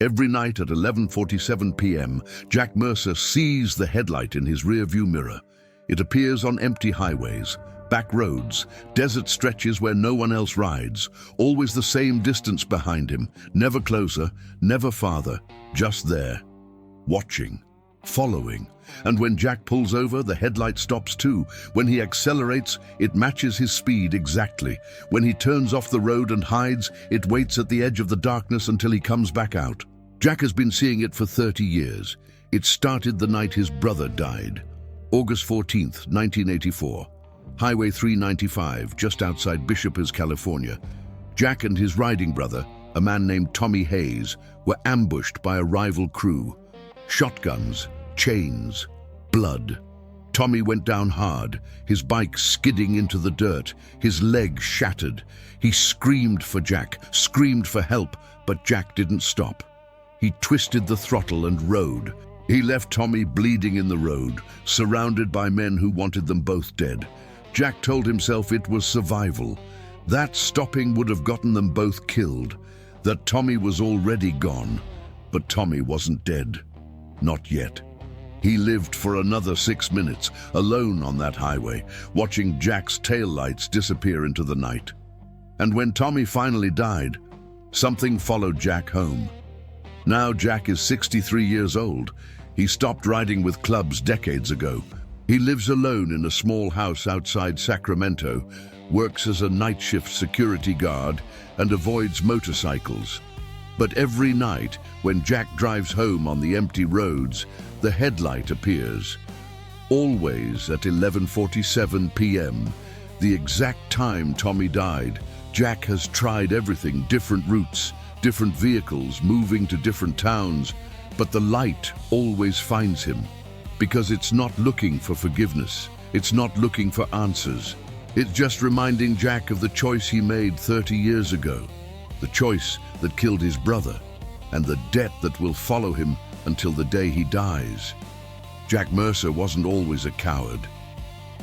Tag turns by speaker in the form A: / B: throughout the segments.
A: Every night at 11:47 p.m., Jack Mercer sees the headlight in his rearview mirror. It appears on empty highways, back roads, desert stretches where no one else rides, always the same distance behind him, never closer, never farther, just there, watching, following. And when Jack pulls over, the headlight stops too. When he accelerates, it matches his speed exactly. When he turns off the road and hides, it waits at the edge of the darkness until he comes back out. Jack has been seeing it for 30 years. It started the night his brother died. August 14th, 1984. Highway 395, just outside Bishopers, California. Jack and his riding brother, a man named Tommy Hayes, were ambushed by a rival crew. Shotguns, chains, blood. Tommy went down hard, his bike skidding into the dirt, his leg shattered. He screamed for Jack, screamed for help, but Jack didn't stop. He twisted the throttle and rode. He left Tommy bleeding in the road, surrounded by men who wanted them both dead. Jack told himself it was survival. That stopping would have gotten them both killed, that Tommy was already gone. But Tommy wasn't dead. Not yet. He lived for another 6 minutes, alone on that highway, watching Jack's taillights disappear into the night. And when Tommy finally died, something followed Jack home. Now Jack is 63 years old. He stopped riding with clubs decades ago. He lives alone in a small house outside Sacramento, works as a night shift security guard, and avoids motorcycles. But every night, when Jack drives home on the empty roads, the headlight appears. Always at 11:47 p.m., the exact time Tommy died. Jack has tried everything, different routes, different vehicles, moving to different towns, but the light always finds him. Because it's not looking for forgiveness, it's not looking for answers. It's just reminding Jack of the choice he made 30 years ago. The choice that killed his brother, and the debt that will follow him until the day he dies. Jack Mercer wasn't always a coward.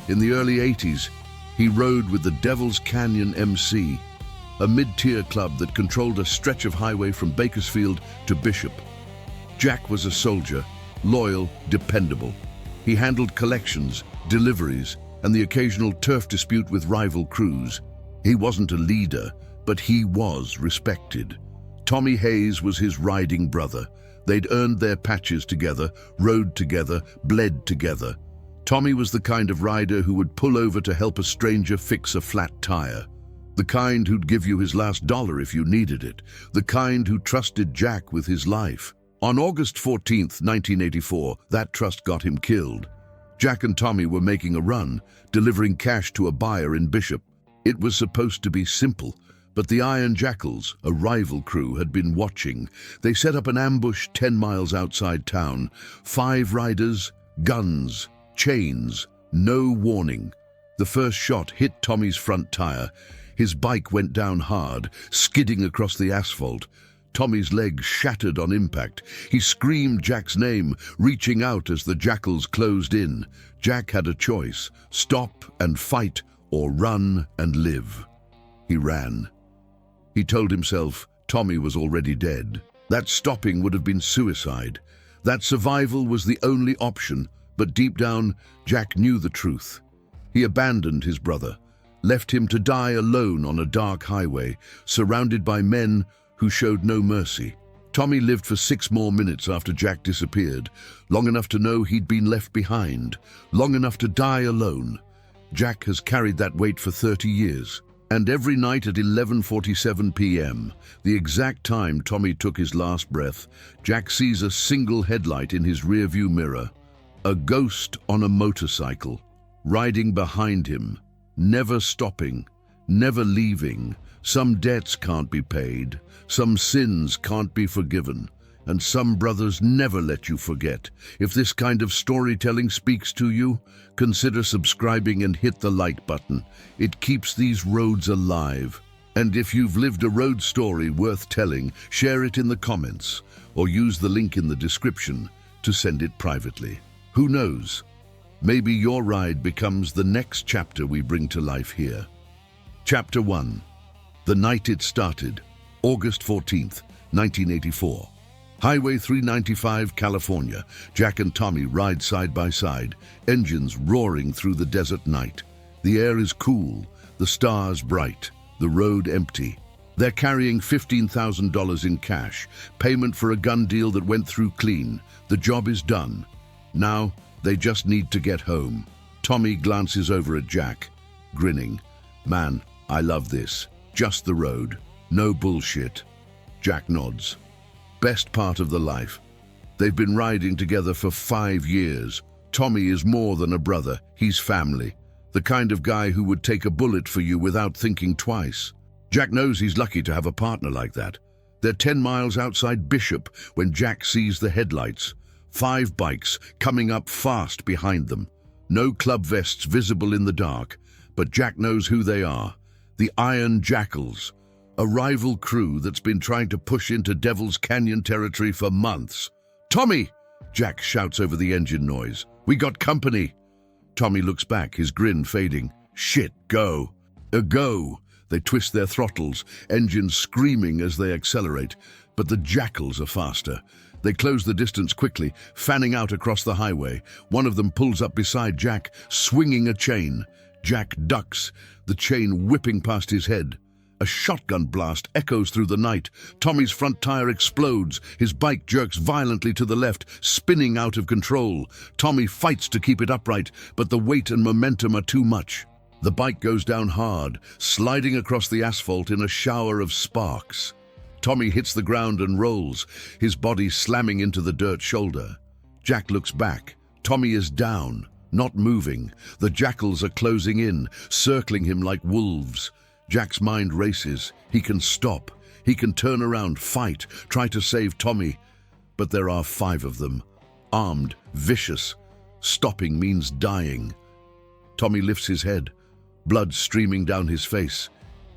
A: In the early 80s, he rode with the Devil's Canyon MC, a mid-tier club that controlled a stretch of highway from Bakersfield to Bishop. Jack was a soldier, loyal, dependable. He handled collections, deliveries, and the occasional turf dispute with rival crews. He wasn't a leader, but he was respected. Tommy Hayes was his riding brother. They'd earned their patches together, rode together, bled together. Tommy was the kind of rider who would pull over to help a stranger fix a flat tire. The kind who'd give you his last dollar if you needed it. The kind who trusted Jack with his life. On August 14th, 1984, that trust got him killed. Jack and Tommy were making a run, delivering cash to a buyer in Bishop. It was supposed to be simple, but the Iron Jackals, a rival crew, had been watching. They set up an ambush 10 miles outside town. 5 riders, guns, chains, no warning. The first shot hit Tommy's front tire. His bike went down hard, skidding across the asphalt. Tommy's leg shattered on impact. He screamed Jack's name, reaching out as the Jackals closed in. Jack had a choice: stop and fight, or run and live. He ran. He told himself Tommy was already dead. That stopping would have been suicide. That survival was the only option, but deep down, Jack knew the truth. He abandoned his brother, left him to die alone on a dark highway, surrounded by men who showed no mercy. Tommy lived for 6 more minutes after Jack disappeared, long enough to know he'd been left behind, long enough to die alone. Jack has carried that weight for 30 years. And every night at 11:47 p.m., the exact time Tommy took his last breath, Jack sees a single headlight in his rearview mirror. A ghost on a motorcycle, riding behind him, never stopping, never leaving. Some debts can't be paid, some sins can't be forgiven, and some brothers never let you forget. If this kind of storytelling speaks to you, consider subscribing and hit the like button. It keeps these roads alive. And if you've lived a road story worth telling, share it in the comments, or use the link in the description to send it privately. Who knows? Maybe your ride becomes the next chapter we bring to life here. Chapter 1. The night it started, August 14th, 1984. Highway 395, California. Jack and Tommy ride side by side, engines roaring through the desert night. The air is cool, the stars bright, the road empty. They're carrying $15,000 in cash, payment for a gun deal that went through clean. The job is done. Now, they just need to get home. Tommy glances over at Jack, grinning. Man, I love this. Just the road. No bullshit. Jack nods. Best part of the life. They've been riding together for 5 years. Tommy is more than a brother. He's family. The kind of guy who would take a bullet for you without thinking twice. Jack knows he's lucky to have a partner like that. They're 10 miles outside Bishop when Jack sees the headlights. 5 bikes coming up fast behind them. No club vests visible in the dark, but Jack knows who they are. The Iron Jackals. A rival crew that's been trying to push into Devil's Canyon territory for months. "Tommy!" Jack shouts over the engine noise. "We got company!" Tommy looks back, his grin fading. "Shit, go!" Go! They twist their throttles, engines screaming as they accelerate. But the Jackals are faster. They close the distance quickly, fanning out across the highway. One of them pulls up beside Jack, swinging a chain. Jack ducks, the chain whipping past his head. A shotgun blast echoes through the night. Tommy's front tire explodes. His bike jerks violently to the left, spinning out of control. Tommy fights to keep it upright, but the weight and momentum are too much. The bike goes down hard, sliding across the asphalt in a shower of sparks. Tommy hits the ground and rolls, his body slamming into the dirt shoulder. Jack looks back. Tommy is down, not moving. The Jackals are closing in, circling him like wolves. Jack's mind races. He can stop. He can turn around, fight, try to save Tommy. But there are 5 of them. Armed, vicious. Stopping means dying. Tommy lifts his head, blood streaming down his face.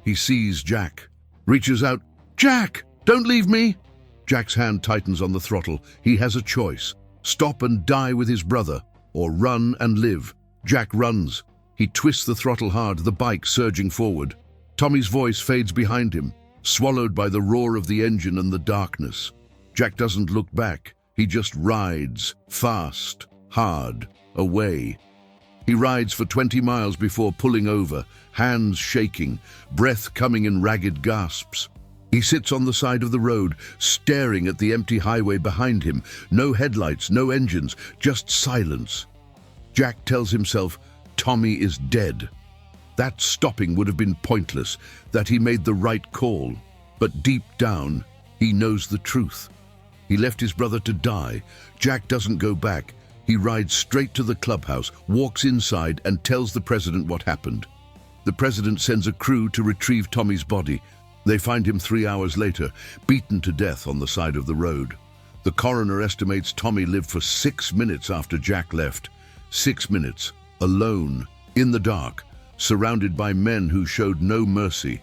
A: He sees Jack, reaches out. "Jack, don't leave me!" Jack's hand tightens on the throttle. He has a choice. Stop and die with his brother, or run and live. Jack runs. He twists the throttle hard, the bike surging forward. Tommy's voice fades behind him, swallowed by the roar of the engine and the darkness. Jack doesn't look back. He just rides, fast, hard, away. He rides for 20 miles before pulling over, hands shaking, breath coming in ragged gasps. He sits on the side of the road, staring at the empty highway behind him. No headlights, no engines, just silence. Jack tells himself Tommy is dead. That stopping would have been pointless, that he made the right call. But deep down, he knows the truth. He left his brother to die. Jack doesn't go back. He rides straight to the clubhouse, walks inside, and tells the president what happened. The president sends a crew to retrieve Tommy's body. They find him 3 hours later, beaten to death on the side of the road. The coroner estimates Tommy lived for 6 minutes after Jack left. 6 minutes, alone, in the dark, surrounded by men who showed no mercy.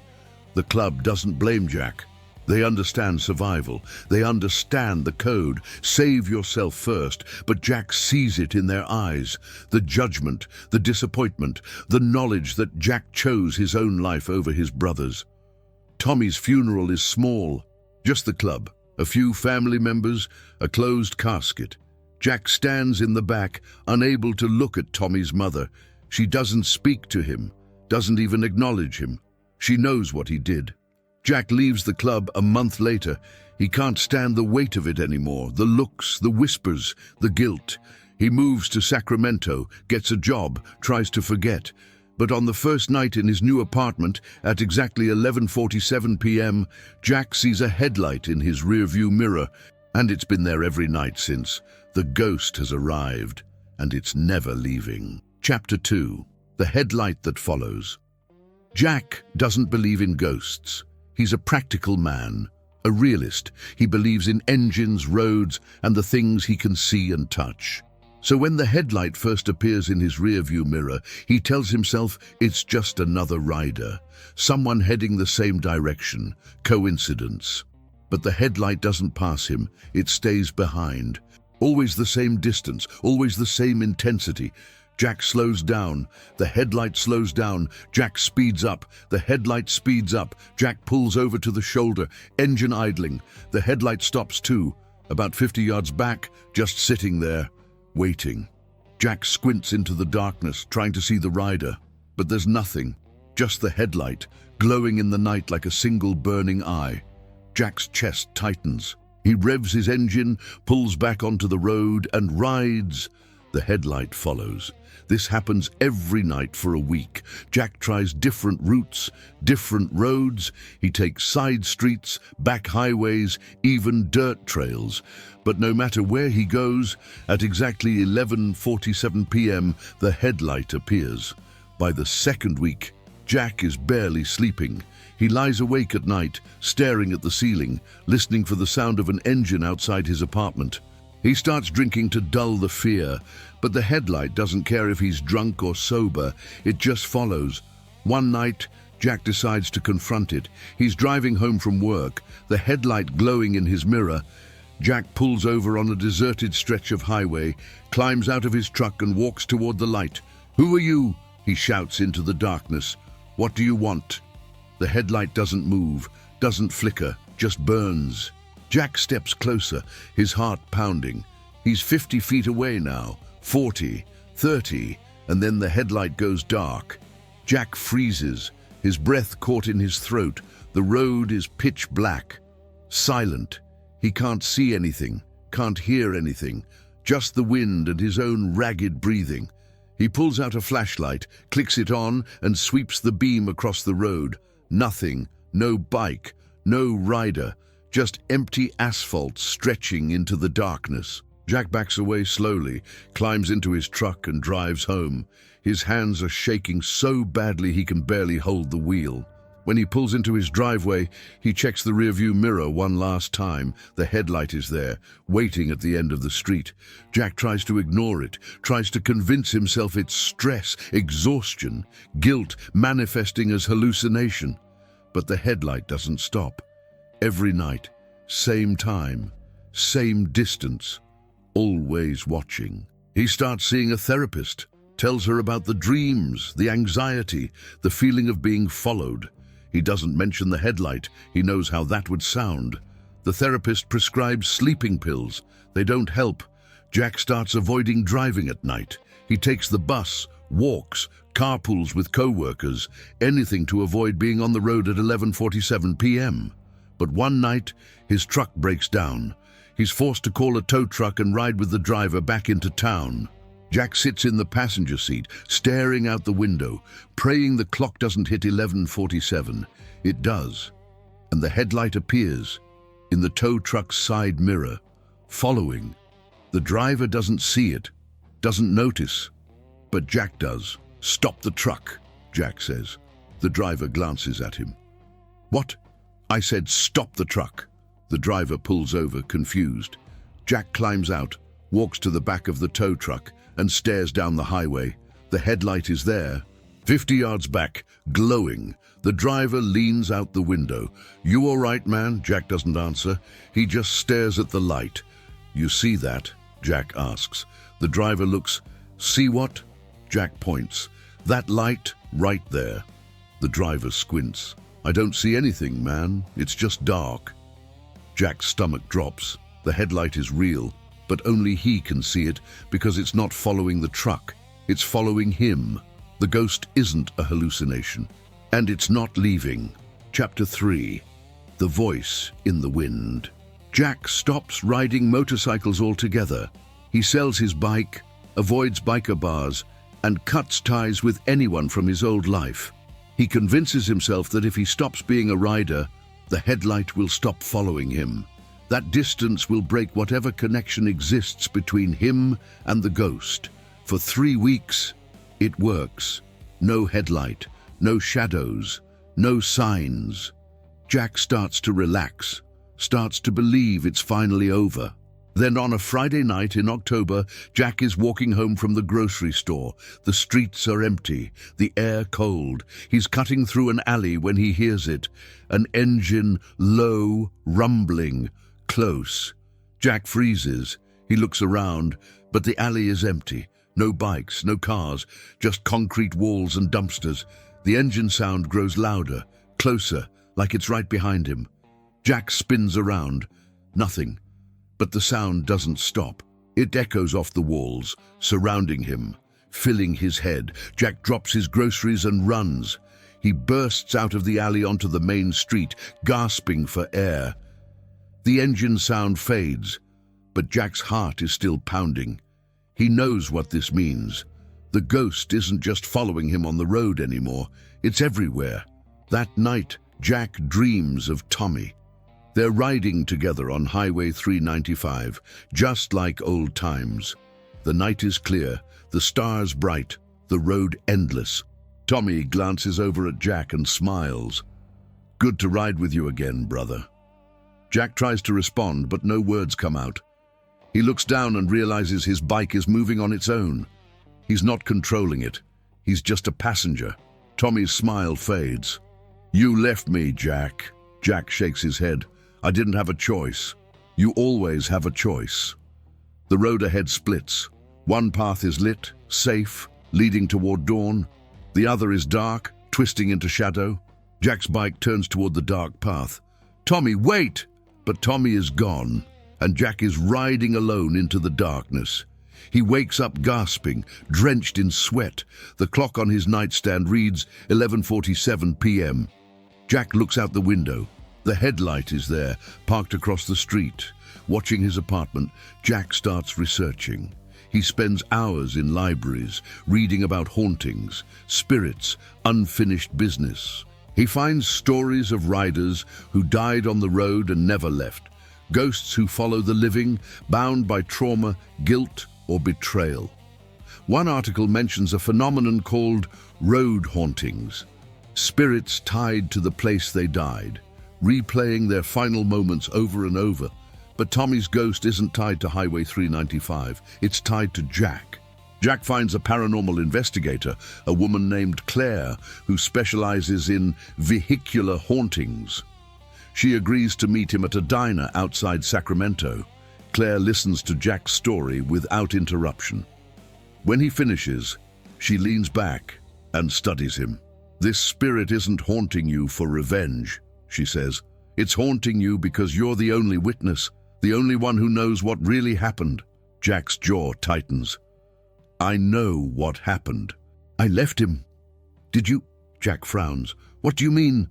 A: The club doesn't blame Jack. They understand survival. They understand the code. Save yourself first. But Jack sees it in their eyes. The judgment, the disappointment, the knowledge that Jack chose his own life over his brother's. Tommy's funeral is small. Just the club, a few family members, a closed casket. Jack stands in the back, unable to look at Tommy's mother. She doesn't speak to him, doesn't even acknowledge him. She knows what he did. Jack leaves the club a month later. He can't stand the weight of it anymore, the looks, the whispers, the guilt. He moves to Sacramento, gets a job, tries to forget. But on the first night in his new apartment, at exactly 11:47 p.m., Jack sees a headlight in his rearview mirror, and it's been there every night since. The ghost has arrived, and it's never leaving. Chapter 2. The Headlight That Follows. Jack doesn't believe in ghosts. He's a practical man, a realist. He believes in engines, roads, and the things he can see and touch. So when the headlight first appears in his rearview mirror, he tells himself it's just another rider, someone heading the same direction, coincidence. But the headlight doesn't pass him, it stays behind. Always the same distance, always the same intensity. Jack slows down, the headlight slows down, Jack speeds up, the headlight speeds up, Jack pulls over to the shoulder, engine idling, the headlight stops too. About 50 yards back, just sitting there, waiting. Jack squints into the darkness, trying to see the rider, but there's nothing, just the headlight, glowing in the night like a single burning eye. Jack's chest tightens. He revs his engine, pulls back onto the road, and rides. The headlight follows. This happens every night for a week. Jack tries different routes, different roads. He takes side streets, back highways, even dirt trails. But no matter where he goes, at exactly 11:47 p.m., the headlight appears. By the second week, Jack is barely sleeping. He lies awake at night, staring at the ceiling, listening for the sound of an engine outside his apartment. He starts drinking to dull the fear, but the headlight doesn't care if he's drunk or sober. It just follows. One night, Jack decides to confront it. He's driving home from work, the headlight glowing in his mirror. Jack pulls over on a deserted stretch of highway, climbs out of his truck and walks toward the light. "Who are you?" he shouts into the darkness. "What do you want?" The headlight doesn't move, doesn't flicker, just burns. Jack steps closer, his heart pounding. He's 50 feet away now, 40, 30, and then the headlight goes dark. Jack freezes, his breath caught in his throat. The road is pitch black, silent. He can't see anything, can't hear anything, just the wind and his own ragged breathing. He pulls out a flashlight, clicks it on, and sweeps the beam across the road. Nothing, no bike, no rider. Just empty asphalt stretching into the darkness. Jack backs away slowly, climbs into his truck and drives home. His hands are shaking so badly he can barely hold the wheel. When he pulls into his driveway, he checks the rearview mirror one last time. The headlight is there, waiting at the end of the street. Jack tries to ignore it, tries to convince himself it's stress, exhaustion, guilt manifesting as hallucination. But the headlight doesn't stop. Every night, same time, same distance, always watching. He starts seeing a therapist, tells her about the dreams, the anxiety, the feeling of being followed. He doesn't mention the headlight. He knows how that would sound. The therapist prescribes sleeping pills. They don't help. Jack starts avoiding driving at night. He takes the bus, walks, carpools with co-workers, anything to avoid being on the road at 11:47 p.m. But one night, his truck breaks down. He's forced to call a tow truck and ride with the driver back into town. Jack sits in the passenger seat, staring out the window, praying the clock doesn't hit 11:47. It does, and the headlight appears in the tow truck's side mirror, following. The driver doesn't see it, doesn't notice, but Jack does. "Stop the truck," Jack says. The driver glances at him. "What?" "I said stop the truck." The driver pulls over, confused. Jack climbs out, walks to the back of the tow truck, and stares down the highway. The headlight is there. 50 yards back, glowing. The driver leans out the window. "You all right, man?" Jack doesn't answer. He just stares at the light. "You see that?" Jack asks. The driver looks. "See what?" Jack points. "That light, right there." The driver squints. "I don't see anything, man. It's just dark." Jack's stomach drops. The headlight is real, but only he can see it because it's not following the truck. It's following him. The ghost isn't a hallucination, and it's not leaving. Chapter 3. The Voice in the Wind. Jack stops riding motorcycles altogether. He sells his bike, avoids biker bars, and cuts ties with anyone from his old life. He convinces himself that if he stops being a rider, the headlight will stop following him. That distance will break whatever connection exists between him and the ghost. For 3 weeks, it works. No headlight, no shadows, no signs. Jack starts to relax, starts to believe it's finally over. Then on a Friday night in October, Jack is walking home from the grocery store. The streets are empty, the air cold. He's cutting through an alley when he hears it. An engine, low, rumbling, close. Jack freezes. He looks around, but the alley is empty. No bikes, no cars, just concrete walls and dumpsters. The engine sound grows louder, closer, like it's right behind him. Jack spins around. Nothing. But the sound doesn't stop. It echoes off the walls, surrounding him, filling his head. Jack drops his groceries and runs. He bursts out of the alley onto the main street, gasping for air. The engine sound fades, but Jack's heart is still pounding. He knows what this means. The ghost isn't just following him on the road anymore. It's everywhere. That night, Jack dreams of Tommy. They're riding together on Highway 395, just like old times. The night is clear, the stars bright, the road endless. Tommy glances over at Jack and smiles. "Good to ride with you again, brother." Jack tries to respond, but no words come out. He looks down and realizes his bike is moving on its own. He's not controlling it. He's just a passenger. Tommy's smile fades. "You left me, Jack." Jack shakes his head. "I didn't have a choice." "You always have a choice." The road ahead splits. One path is lit, safe, leading toward dawn. The other is dark, twisting into shadow. Jack's bike turns toward the dark path. "Tommy, wait!" But Tommy is gone, and Jack is riding alone into the darkness. He wakes up gasping, drenched in sweat. The clock on his nightstand reads 11:47 p.m. Jack looks out the window. The headlight is there, parked across the street. Watching his apartment, Jack starts researching. He spends hours in libraries, reading about hauntings, spirits, unfinished business. He finds stories of riders who died on the road and never left, ghosts who follow the living, bound by trauma, guilt, or betrayal. One article mentions a phenomenon called road hauntings, spirits tied to the place they died, replaying their final moments over and over. But Tommy's ghost isn't tied to Highway 395, it's tied to Jack. Jack finds a paranormal investigator, a woman named Claire, who specializes in vehicular hauntings. She agrees to meet him at a diner outside Sacramento. Claire listens to Jack's story without interruption. When he finishes, she leans back and studies him. "This spirit isn't haunting you for revenge," she says. "It's haunting you because you're the only witness, the only one who knows what really happened." Jack's jaw tightens. "I know what happened. I left him." "Did you?" Jack frowns. "What do you mean?"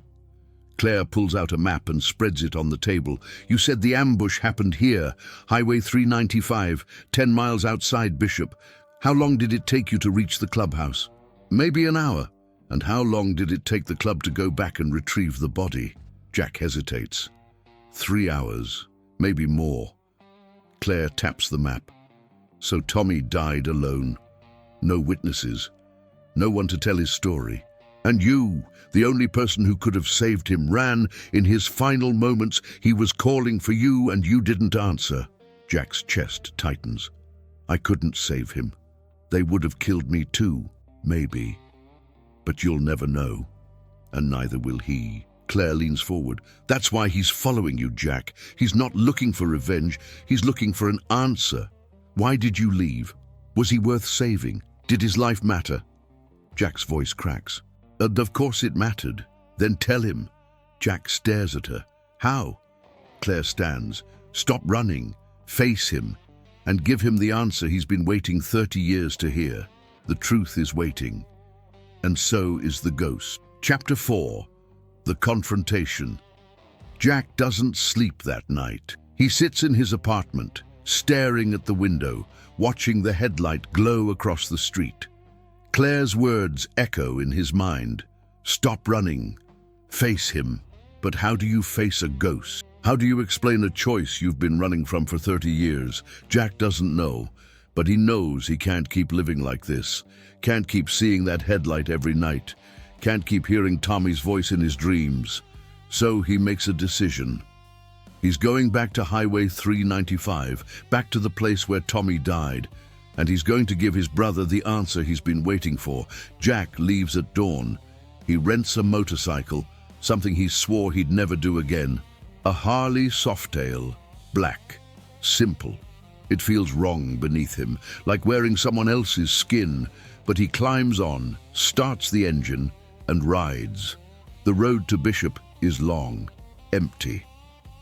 A: Claire pulls out a map and spreads it on the table. "You said the ambush happened here, Highway 395, 10 miles outside Bishop. How long did it take you to reach the clubhouse?" "Maybe an hour." "And how long did it take the club to go back and retrieve the body?" Jack hesitates. 3 hours, maybe more. Claire taps the map. So Tommy died alone. No witnesses. No one to tell his story. And you, the only person who could have saved him, ran in his final moments. He was calling for you and you didn't answer. Jack's chest tightens. "I couldn't save him. They would have killed me too, maybe. But you'll never know. And neither will he." Claire leans forward. "That's why he's following you, Jack. He's not looking for revenge. He's looking for an answer. Why did you leave? Was he worth saving? Did his life matter?" Jack's voice cracks. "And of course it mattered. Then tell him." Jack stares at her. "How?" Claire stands. "Stop running. Face him. And give him the answer he's been waiting 30 years to hear. The truth is waiting. And so is the ghost." Chapter 4. The Confrontation. Jack doesn't sleep that night. He sits in his apartment, staring at the window, watching the headlight glow across the street. Claire's words echo in his mind. "Stop running. Face him." But how do you face a ghost? How do you explain a choice you've been running from for 30 years? Jack doesn't know, but he knows he can't keep living like this. Can't keep seeing that headlight every night. Can't keep hearing Tommy's voice in his dreams. So he makes a decision. He's going back to Highway 395, back to the place where Tommy died, and he's going to give his brother the answer he's been waiting for. Jack leaves at dawn. He rents a motorcycle, something he swore he'd never do again. A Harley Softail, black, simple. It feels wrong beneath him, like wearing someone else's skin, but he climbs on, starts the engine, and rides. The road to Bishop is long, empty.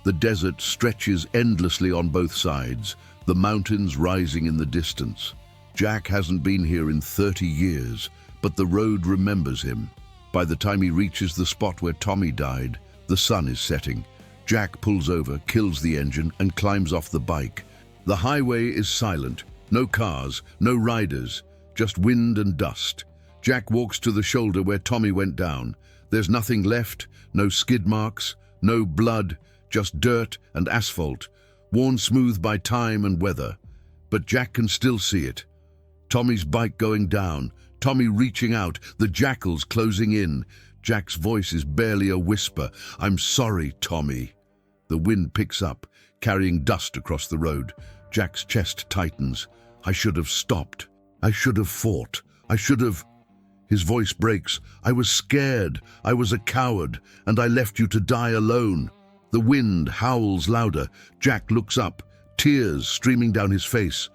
A: The desert stretches endlessly on both sides, the mountains rising in the distance. Jack hasn't been here in 30 years, but the road remembers him. By the time he reaches the spot where Tommy died, the sun is setting. Jack pulls over, kills the engine, and climbs off the bike. The highway is silent. No cars, no riders, just wind and dust. Jack walks to the shoulder where Tommy went down. There's nothing left, no skid marks, no blood, just dirt and asphalt, worn smooth by time and weather. But Jack can still see it. Tommy's bike going down, Tommy reaching out, the jackals closing in. Jack's voice is barely a whisper. "I'm sorry, Tommy." The wind picks up, carrying dust across the road. Jack's chest tightens. "I should have stopped. I should have fought. I should have..." His voice breaks. "I was scared. I was a coward, and I left you to die alone." The wind howls louder. Jack looks up, tears streaming down his face.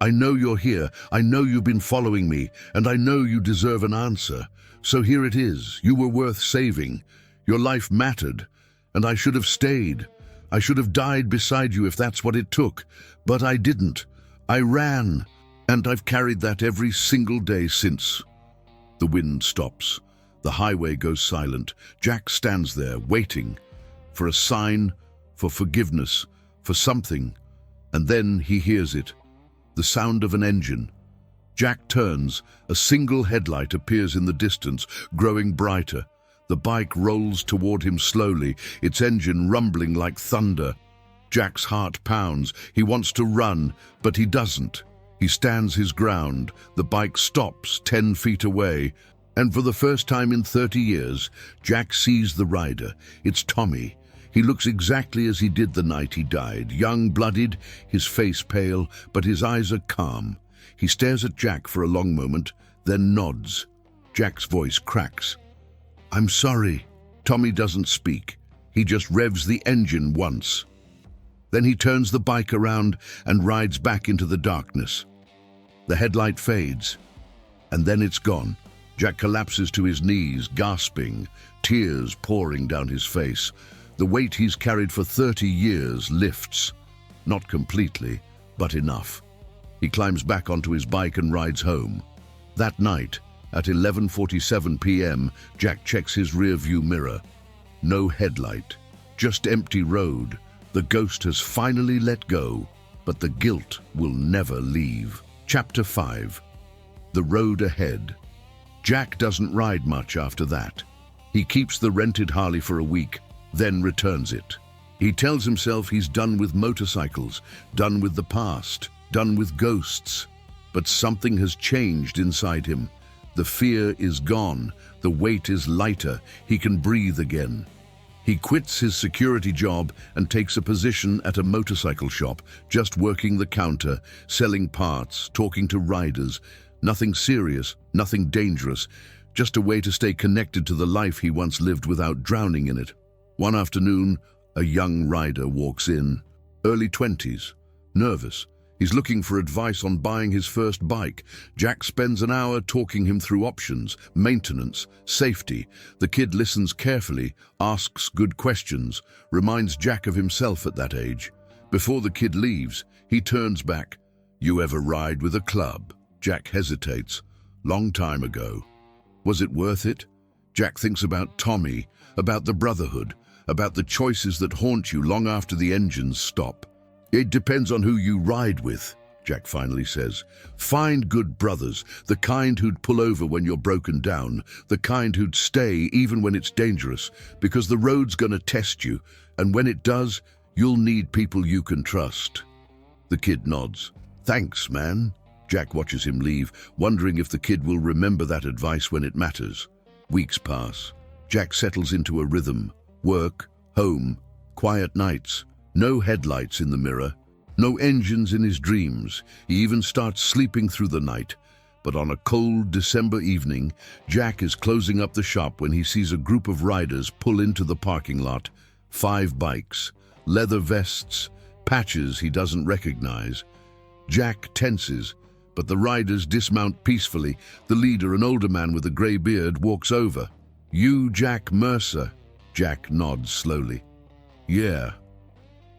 A: "I know you're here. I know you've been following me, and I know you deserve an answer. So here it is. You were worth saving. Your life mattered, and I should have stayed. I should have died beside you if that's what it took. But I didn't. I ran, and I've carried that every single day since." The wind stops. The highway goes silent. Jack stands there, waiting for a sign, for forgiveness, for something. And then he hears it. The sound of an engine. Jack turns. A single headlight appears in the distance, growing brighter. The bike rolls toward him slowly, its engine rumbling like thunder. Jack's heart pounds. He wants to run, but he doesn't. He stands his ground. The bike stops 10 feet away. And for the first time in 30 years, Jack sees the rider. It's Tommy. He looks exactly as he did the night he died, young-blooded, his face pale, but his eyes are calm. He stares at Jack for a long moment, then nods. Jack's voice cracks. "I'm sorry." Tommy doesn't speak. He just revs the engine once. Then he turns the bike around and rides back into the darkness. The headlight fades, and then it's gone. Jack collapses to his knees, gasping, tears pouring down his face. The weight he's carried for 30 years lifts. Not completely, but enough. He climbs back onto his bike and rides home. That night, at 11:47 p.m., Jack checks his rear-view mirror. No headlight, just empty road. The ghost has finally let go, but the guilt will never leave. Chapter 5. The Road Ahead. Jack doesn't ride much after that. He keeps the rented Harley for a week, then returns it. He tells himself he's done with motorcycles, done with the past, done with ghosts. But something has changed inside him. The fear is gone, the weight is lighter, he can breathe again. He quits his security job and takes a position at a motorcycle shop, just working the counter, selling parts, talking to riders. Nothing serious, nothing dangerous, just a way to stay connected to the life he once lived without drowning in it. One afternoon, a young rider walks in, early 20s, nervous. He's looking for advice on buying his first bike. Jack spends an hour talking him through options, maintenance, safety. The kid listens carefully, asks good questions, reminds Jack of himself at that age. Before the kid leaves, he turns back. "You ever ride with a club?" Jack hesitates. "Long time ago." Was it worth it? Jack thinks about Tommy, about the brotherhood, about the choices that haunt you long after the engines stop. "It depends on who you ride with," Jack finally says. "Find good brothers, the kind who'd pull over when you're broken down, the kind who'd stay even when it's dangerous, because the road's gonna test you, and when it does, you'll need people you can trust." The kid nods. "Thanks, man." Jack watches him leave, wondering if the kid will remember that advice when it matters. Weeks pass. Jack settles into a rhythm. Work, home, quiet nights. No headlights in the mirror, no engines in his dreams. He even starts sleeping through the night. But on a cold December evening, Jack is closing up the shop when he sees a group of riders pull into the parking lot. 5 bikes, leather vests, patches he doesn't recognize. Jack tenses, but the riders dismount peacefully. The leader, an older man with a gray beard, walks over. "You Jack Mercer?" Jack nods slowly. "Yeah."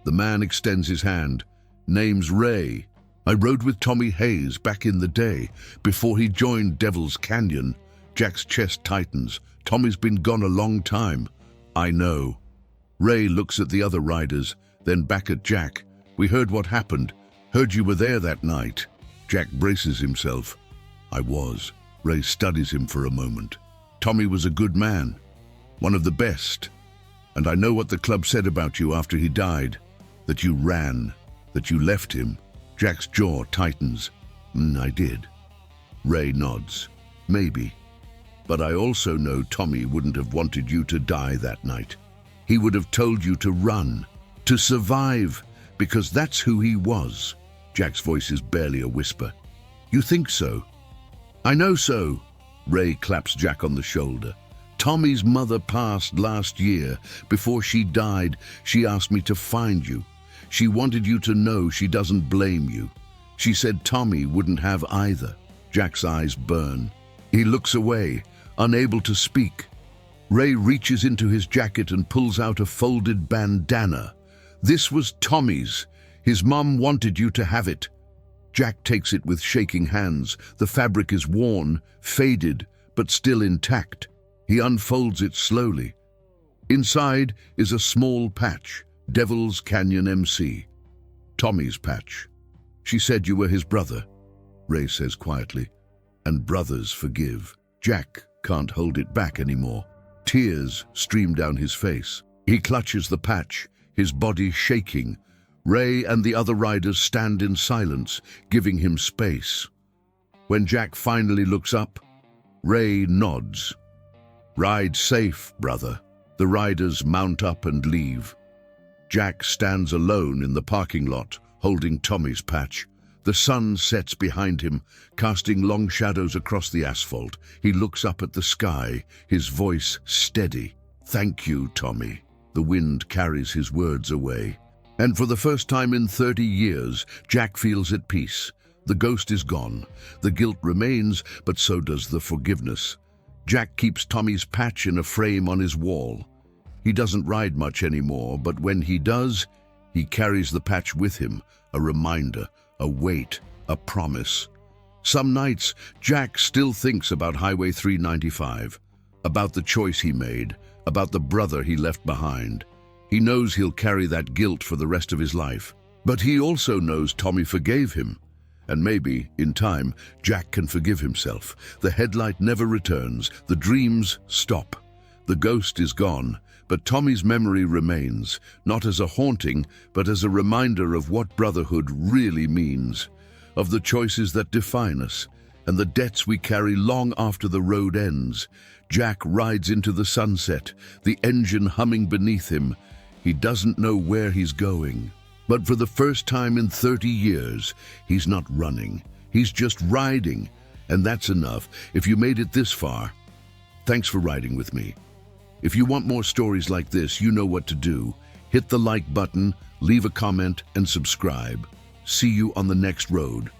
A: The man extends his hand. Name's Ray. I rode with Tommy Hayes back in the day, before he joined Devil's Canyon. Jack's chest tightens. Tommy's been gone a long time. I know. Ray looks at the other riders, then back at Jack. We heard what happened. Heard you were there that night. Jack braces himself. I was. Ray studies him for a moment. Tommy was a good man. One of the best. And I know what the club said about you after he died. That you ran. That you left him. Jack's jaw tightens. I did. Ray nods. Maybe. But I also know Tommy wouldn't have wanted you to die that night. He would have told you to run, to survive, because that's who he was. Jack's voice is barely a whisper. You think so? I know so. Ray claps Jack on the shoulder. Tommy's mother passed last year. Before she died, she asked me to find you. She wanted you to know she doesn't blame you. She said Tommy wouldn't have either. Jack's eyes burn. He looks away, unable to speak. Ray reaches into his jacket and pulls out a folded bandana. This was Tommy's. His mum wanted you to have it. Jack takes it with shaking hands. The fabric is worn, faded, but still intact. He unfolds it slowly. Inside is a small patch. Devil's Canyon MC. Tommy's patch. She said you were his brother, Ray says quietly. And brothers forgive. Jack can't hold it back anymore. Tears stream down his face. He clutches the patch, his body shaking. Ray and the other riders stand in silence, giving him space. When Jack finally looks up, Ray nods. Ride safe, brother. The riders mount up and leave. Jack stands alone in the parking lot, holding Tommy's patch. The sun sets behind him, casting long shadows across the asphalt. He looks up at the sky, his voice steady. Thank you, Tommy. The wind carries his words away. And for the first time in 30 years, Jack feels at peace. The ghost is gone. The guilt remains, but so does the forgiveness. Jack keeps Tommy's patch in a frame on his wall. He doesn't ride much anymore, but when he does, he carries the patch with him, a reminder, a weight, a promise. Some nights, Jack still thinks about Highway 395, about the choice he made, about the brother he left behind. He knows he'll carry that guilt for the rest of his life. But he also knows Tommy forgave him. And maybe, in time, Jack can forgive himself. The headlight never returns. The dreams stop. The ghost is gone. But Tommy's memory remains, not as a haunting, but as a reminder of what brotherhood really means, of the choices that define us, and the debts we carry long after the road ends. Jack rides into the sunset, the engine humming beneath him. He doesn't know where he's going. But for the first time in 30 years, he's not running. He's just riding. And that's enough. If you made it this far, thanks for riding with me. If you want more stories like this, you know what to do. Hit the like button, leave a comment, and subscribe. See you on the next road.